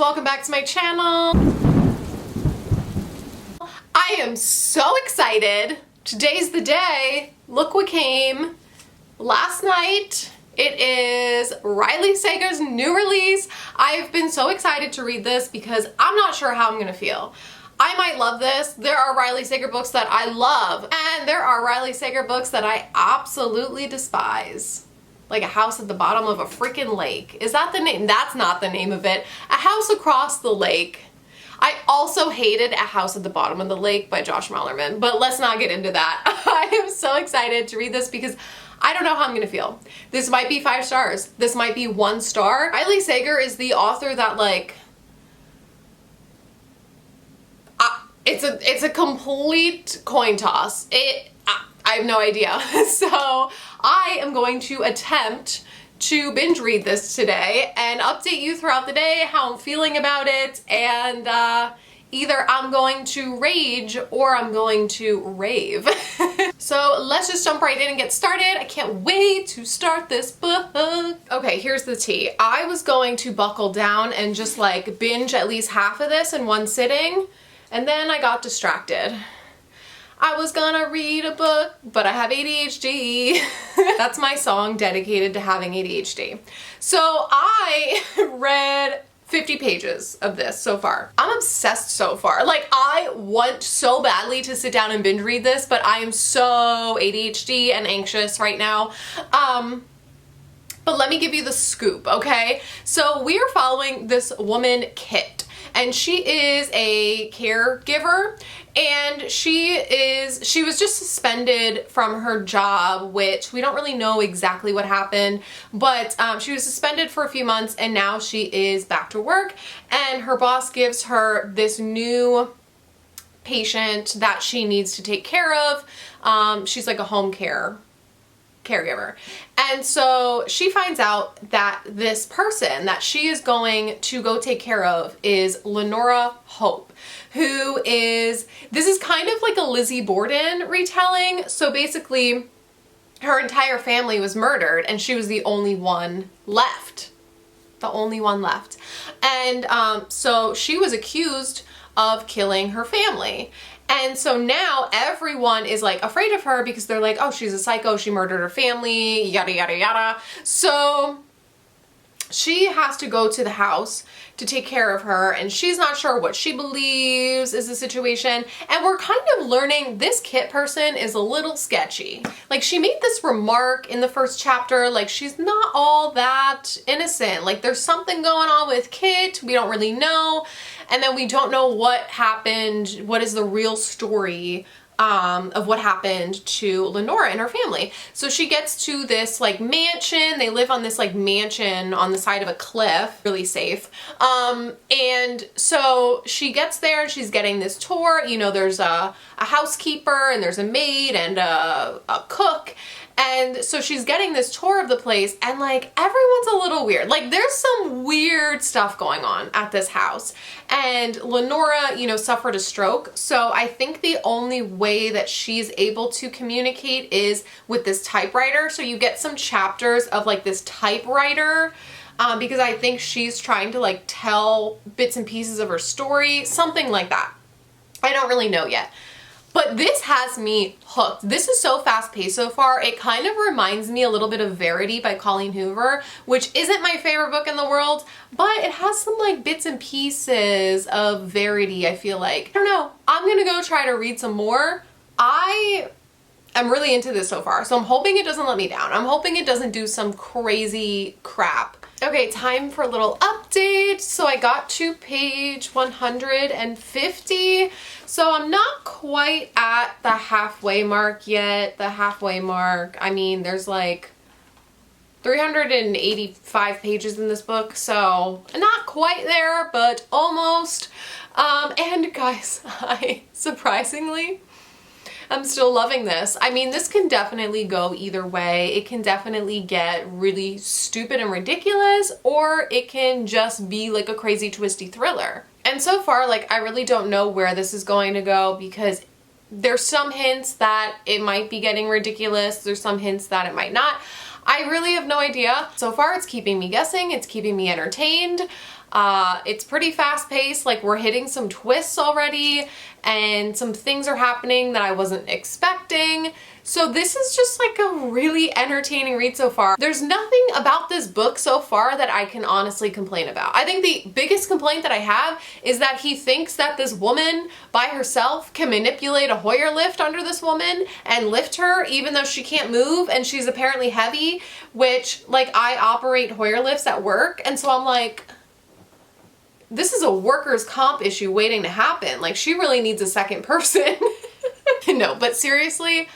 welcome back to my channel. I am so excited. Today's the day. Look what came last night. It is Riley Sager's new release. I've been so excited to read this because I'm not sure how I'm gonna feel. I might love this. There are Riley Sager books that I love, and there are Riley Sager books that I absolutely despise. Like A House at the Bottom of a Freaking Lake. Is that the name? That's not the name of it. A House Across the Lake. I also hated A House at the Bottom of the Lake by Josh Malerman, but let's not get into that. I am so excited to read this because I don't know how I'm gonna feel. This might be 5 stars. This might be 1 star. Riley Sager is the author that, like, it's a complete coin toss. I have no idea. So I am going to attempt to binge read this today and update you throughout the day how I'm feeling about it, and either I'm going to rage or I'm going to rave. So let's just jump right in and get started. I can't wait to start this book. Okay, here's the tea. I was going to buckle down and just like binge at least half of this in one sitting, and then I got distracted. I was gonna read a book, but I have ADHD. That's my song dedicated to having ADHD. So I read 50 pages of this so far. I'm obsessed so far. Like, I want so badly to sit down and binge read this, but I am so ADHD and anxious right now. But let me give you the scoop, okay? So we are following this woman, Kit, and she is a caregiver, and she was just suspended from her job, which we don't really know exactly what happened, but she was suspended for a few months, and now she is back to work, and her boss gives her this new patient that she needs to take care of. She's like a home caregiver. And so she finds out that this person that she is going to go take care of is Lenora Hope, who is, this is kind of like a Lizzie Borden retelling. So basically her entire family was murdered and she was the only one left. The only one left. And so she was accused of killing her family. And so now everyone is like afraid of her because they're like, oh, she's a psycho, she murdered her family, yada, yada, yada. So she has to go to the house to take care of her, and she's not sure what she believes is the situation. And we're kind of learning this Kit person is a little sketchy. Like, she made this remark in the first chapter, like, she's not all that innocent. Like, there's something going on with Kit, we don't really know. And then we don't know what happened, what is the real story of what happened to Lenora and her family. So she gets to this like mansion. They live on this like mansion on the side of a cliff, really safe. And so she gets there and she's getting this tour. You know, there's a housekeeper and there's a maid and a cook. And so she's getting this tour of the place, and like everyone's a little weird. Like, there's some weird stuff going on at this house. And Lenora, you know, suffered a stroke. So I think the only way that she's able to communicate is with this typewriter. So you get some chapters of like this typewriter, because I think she's trying to like tell bits and pieces of her story, something like that. I don't really know yet. But this has me hooked. This is so fast-paced so far. It kind of reminds me a little bit of Verity by Colleen Hoover, which isn't my favorite book in the world, but it has some like bits and pieces of Verity, I feel like. I don't know. I'm gonna go try to read some more. I'm really into this so far, so I'm hoping it doesn't let me down. I'm hoping it doesn't do some crazy crap. Okay, time for a little update. So I got to page 150. So I'm not quite at the halfway mark yet. The halfway mark, I mean, there's like 385 pages in this book, so not quite there, but almost. And guys, surprisingly, I'm still loving this. I mean, this can definitely go either way. It can definitely get really stupid and ridiculous, or it can just be like a crazy twisty thriller. And so far, like, I really don't know where this is going to go, because there's some hints that it might be getting ridiculous. There's some hints that it might not. I really have no idea. So far, it's keeping me guessing. It's keeping me entertained. It's pretty fast paced, like we're hitting some twists already and some things are happening that I wasn't expecting. So this is just like a really entertaining read so far. There's nothing about this book so far that I can honestly complain about. I think the biggest complaint that I have is that he thinks that this woman by herself can manipulate a Hoyer lift under this woman and lift her even though she can't move and she's apparently heavy, which like I operate Hoyer lifts at work, and so I'm like, this is a workers' comp issue waiting to happen. Like she really needs a second person. No, but seriously,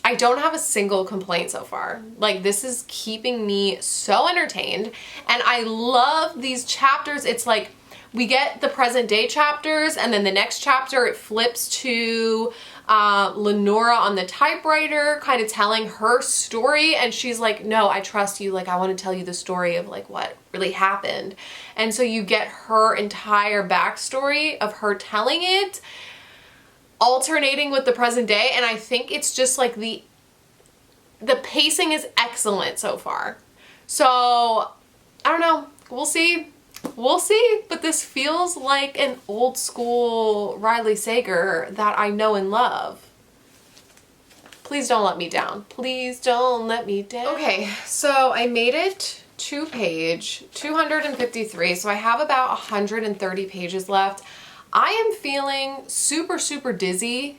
I don't have a single complaint so far. Like this is keeping me so entertained, and I love these chapters. It's like we get the present day chapters and then the next chapter it flips to Lenora on the typewriter kind of telling her story, and she's like, no, I trust you, like I want to tell you the story of like what really happened. And so you get her entire backstory of her telling it, alternating with the present day, and I think it's just like the pacing is excellent so far. So I don't know, we'll see, but this feels like an old school Riley Sager that I know and love. Please don't let me down. Please don't let me down. Okay, so I made it to page 253, so I have about 130 pages left. I am feeling super, super dizzy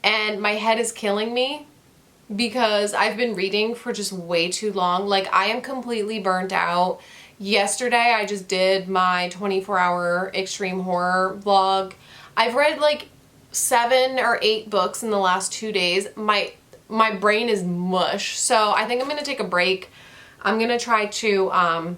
and my head is killing me because I've been reading for just way too long. Like I am completely burnt out. Yesterday I just did my 24-hour extreme horror vlog. I've read like 7 or 8 books in the last 2 days. My brain is mush. So I think I'm gonna take a break. I'm gonna try to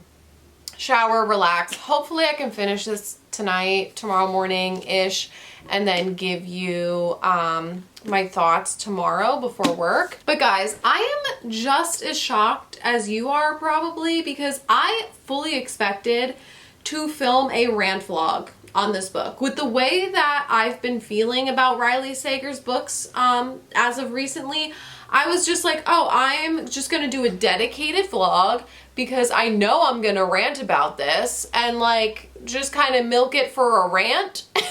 shower, relax. Hopefully I can finish this tonight, tomorrow morning-ish, and then give you my thoughts tomorrow before work. But guys, I am just as shocked as you are probably, because I fully expected to film a rant vlog on this book. With the way that I've been feeling about Riley Sager's books as of recently, I was just like, oh, I'm just gonna do a dedicated vlog because I know I'm gonna rant about this and like just kind of milk it for a rant. And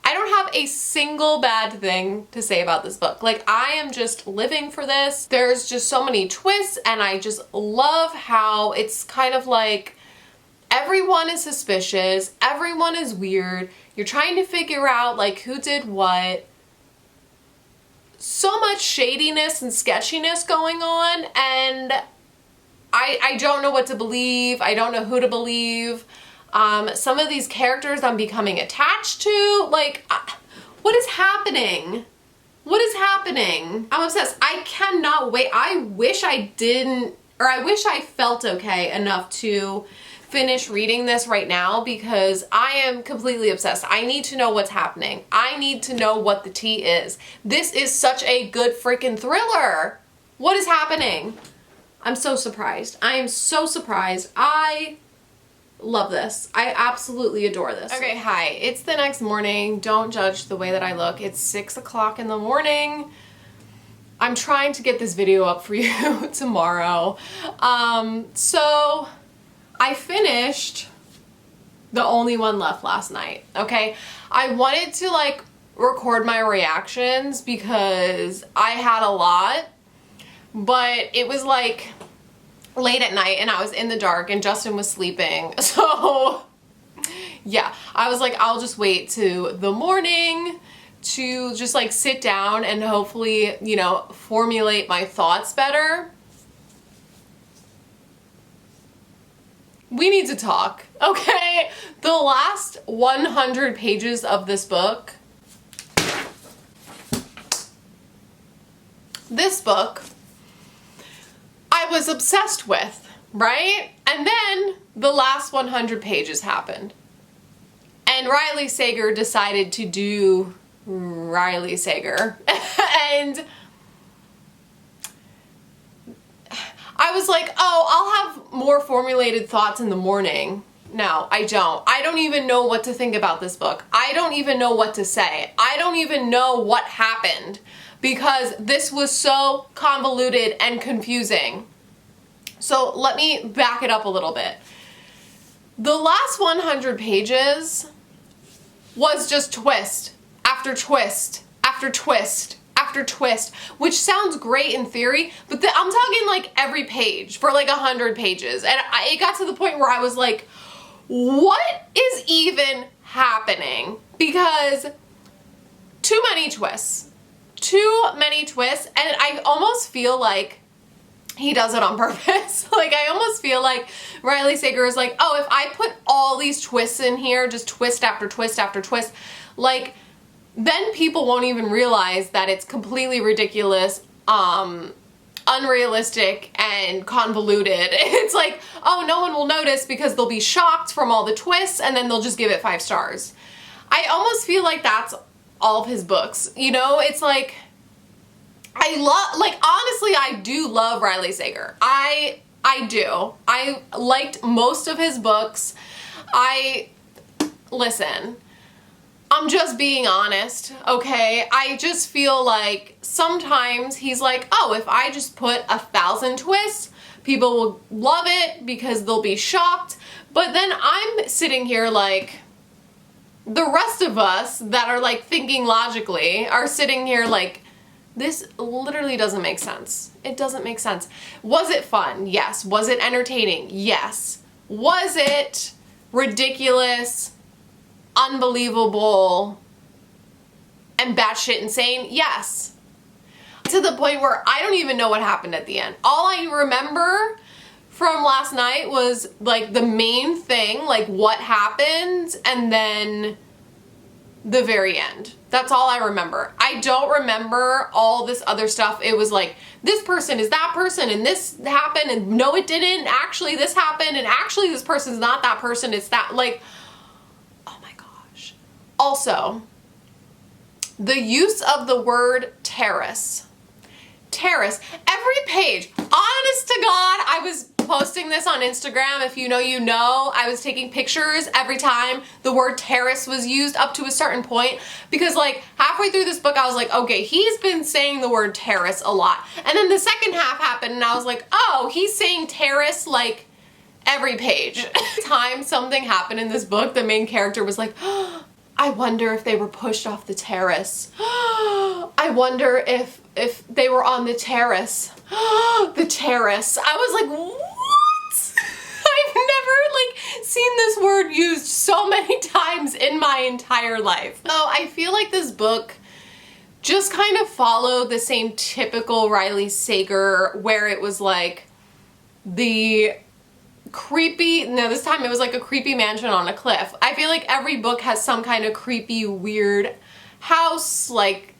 I don't have a single bad thing to say about this book. Like I am just living for this. There's just so many twists and I just love how it's kind of like everyone is suspicious, everyone is weird, you're trying to figure out like who did what. So much shadiness and sketchiness going on, and I don't know what to believe. I don't know who to believe. Some of these characters I'm becoming attached to. Like, what is happening? What is happening? I'm obsessed. I cannot wait. I wish I didn't, or I wish I felt okay enough to finish reading this right now because I am completely obsessed. I need to know what's happening. I need to know what the tea is. This is such a good freaking thriller. What is happening? I'm so surprised. I am so surprised. I love this. I absolutely adore this. Okay, hi. It's the next morning. Don't judge the way that I look. It's 6 o'clock in the morning. I'm trying to get this video up for you tomorrow. So I finished the only one left last night, okay? I wanted to like record my reactions because I had a lot, but it was like late at night and I was in the dark and Justin was sleeping. So yeah, I was like, I'll just wait to the morning to just like sit down and hopefully, you know, formulate my thoughts better. We need to talk, okay? The last 100 pages of this book, I was obsessed with, right? And then the last 100 pages happened. And Riley Sager decided to do Riley Sager. And I was like, oh, I'll have more formulated thoughts in the morning. No, I don't. I don't even know what to think about this book. I don't even know what to say. I don't even know what happened because this was so convoluted and confusing. So let me back it up a little bit. The last 100 pages was just twist after twist after twist after twist, which sounds great in theory, but I'm talking like every page for like 100 pages. And it got to the point where I was like, what is even happening? Because too many twists. Too many twists, and I almost feel like he does it on purpose. Like, I almost feel like Riley Sager is like, oh, if I put all these twists in here, just twist after twist after twist, like, then people won't even realize that it's completely ridiculous, unrealistic, and convoluted. It's like, oh, no one will notice because they'll be shocked from all the twists, and then they'll just give it 5 stars. I almost feel like that's all of his books. You know, it's like, honestly, I do love Riley Sager. I do. I liked most of his books. Listen, I'm just being honest, okay? I just feel like sometimes he's like, oh, if I just put 1,000 twists, people will love it because they'll be shocked. But then I'm sitting here like, the rest of us that are like thinking logically are sitting here like, this literally doesn't make sense. It doesn't make sense. Was it fun? Yes. Was it entertaining? Yes. Was it ridiculous, unbelievable, and batshit insane? Yes. To the point where I don't even know what happened at the end. All I remember from last night was like the main thing, like what happened, and then the very end. That's all I remember. I don't remember all this other stuff. It was like, this person is that person, and this happened, and no it didn't, actually this happened, and actually this person's not that person, it's that, like, oh my gosh. Also, the use of the word terrace. Terrace. Every page. Honest to God, I was posting this on Instagram. If you know, you know. I was taking pictures every time the word terrace was used up to a certain point, because like halfway through this book I was like, okay, he's been saying the word terrace a lot. And then the second half happened and I was like, oh, he's saying terrace like every page. Every time something happened in this book, the main character was like, oh, I wonder if they were pushed off the terrace. I wonder if they were on the terrace. The terrace. I was like, what? I've never like seen this word used so many times in my entire life. So I feel like this book just kind of followed the same typical Riley Sager, where it was like the creepy, no, this time it was like a creepy mansion on a cliff. I feel like every book has some kind of creepy, weird house, like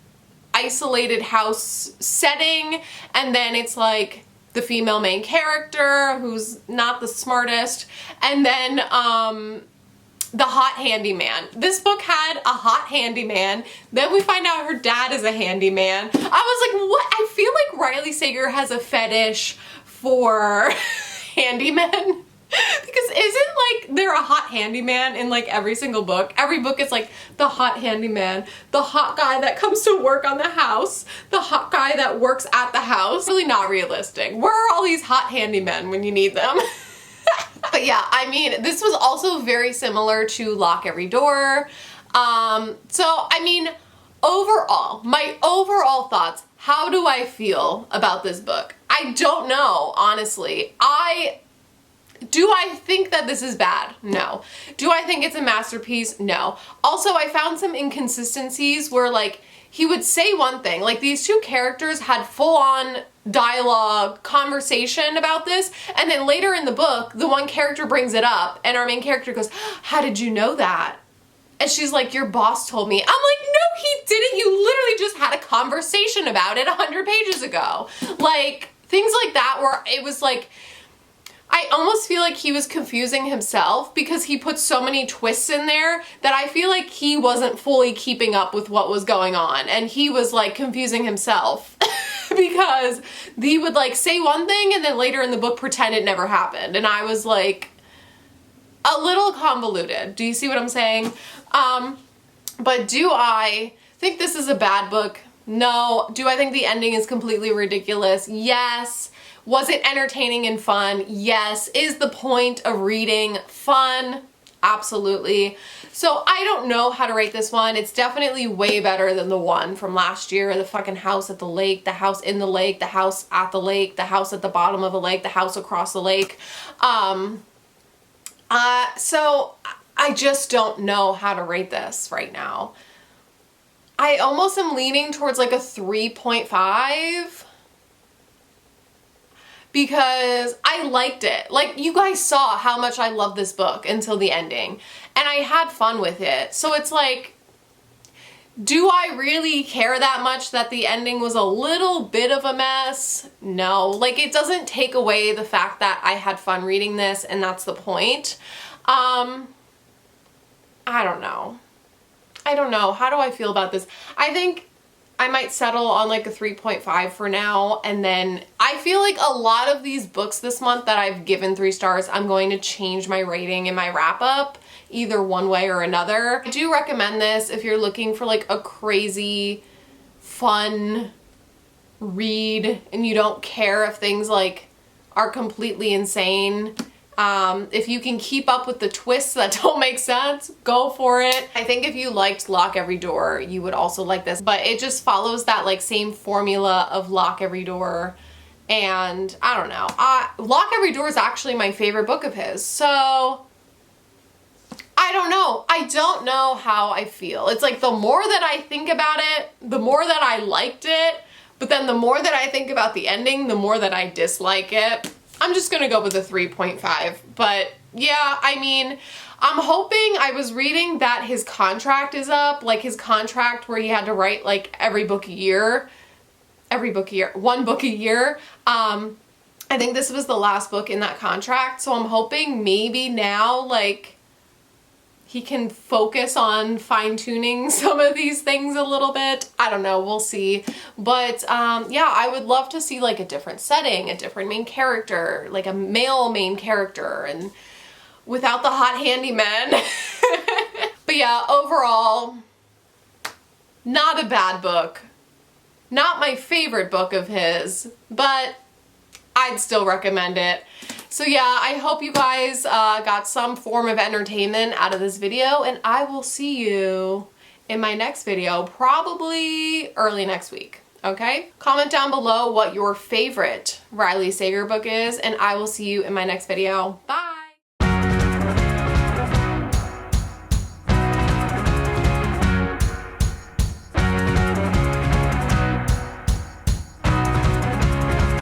isolated house setting, and then it's like the female main character who's not the smartest, and then the hot handyman. This book had a hot handyman, then we find out her dad is a handyman. I was like, what? I feel like Riley Sager has a fetish for handymen. Because isn't like there a hot handyman in like every single book? Every book is like the hot handyman, the hot guy that comes to work on the house, the hot guy that works at the house. Really not realistic. Where are all these hot handymen when you need them? But yeah, I mean, this was also very similar to Lock Every Door. So I mean, overall, my overall thoughts, how do I feel about this book? I don't know, honestly. Do I think that this is bad? No. Do I think it's a masterpiece? No. Also, I found some inconsistencies where like he would say one thing, like these two characters had full-on dialogue, conversation about this, and then later in the book, the one character brings it up and our main character goes, how did you know that? And she's like, your boss told me. I'm like, no, he didn't. You literally just had a conversation about it 100 pages ago. Like, things like that where it was like, I almost feel like he was confusing himself because he put so many twists in there that I feel like he wasn't fully keeping up with what was going on, and he was like confusing himself because he would like say one thing and then later in the book pretend it never happened, and I was like a little convoluted. Do you see what I'm saying? But do I think this is a bad book? No. Do I think the ending is completely ridiculous? Yes. Was it entertaining and fun? Yes. Is the point of reading fun? Absolutely. So I don't know how to rate this one. It's definitely way better than the one from last year, the fucking house at the lake, the house in the lake, the house at the lake, the house at the bottom of the lake, the house across the lake. So I just don't know how to rate this right now. I almost am leaning towards like a 3.5 because I liked it. Like, you guys saw how much I love this book until the ending, and I had fun with it. So it's like, do I really care that much that the ending was a little bit of a mess? No. Like, it doesn't take away the fact that I had fun reading this, and that's the point. I don't know. I don't know. How do I feel about this? I think I might settle on like a 3.5 for now, and then I feel like a lot of these books this month that I've given 3 stars, I'm going to change my rating in my wrap up, either one way or another. I do recommend this if you're looking for like a crazy, fun read and you don't care if things like are completely insane. If you can keep up with the twists that don't make sense, go for it. I think if you liked Lock Every Door, you would also like this, but it just follows that like same formula of Lock Every Door. And I don't know, Lock Every Door is actually my favorite book of his. So I don't know. I don't know how I feel. It's like the more that I think about it, the more that I liked it, but then the more that I think about the ending, the more that I dislike it. I'm just gonna go with a 3.5, but yeah, I mean, I'm hoping. I was reading that his contract is up, like his contract where he had to write like one book a year. I think this was the last book in that contract, so I'm hoping maybe now like he can focus on fine-tuning some of these things a little bit. I don't know, we'll see. But yeah, I would love to see like a different setting, a different main character, like a male main character, and without the hot handyman. But yeah, overall, not a bad book. Not my favorite book of his, but I'd still recommend it. So yeah, I hope you guys got some form of entertainment out of this video, and I will see you in my next video, probably early next week, okay? Comment down below what your favorite Riley Sager book is, and I will see you in my next video. Bye!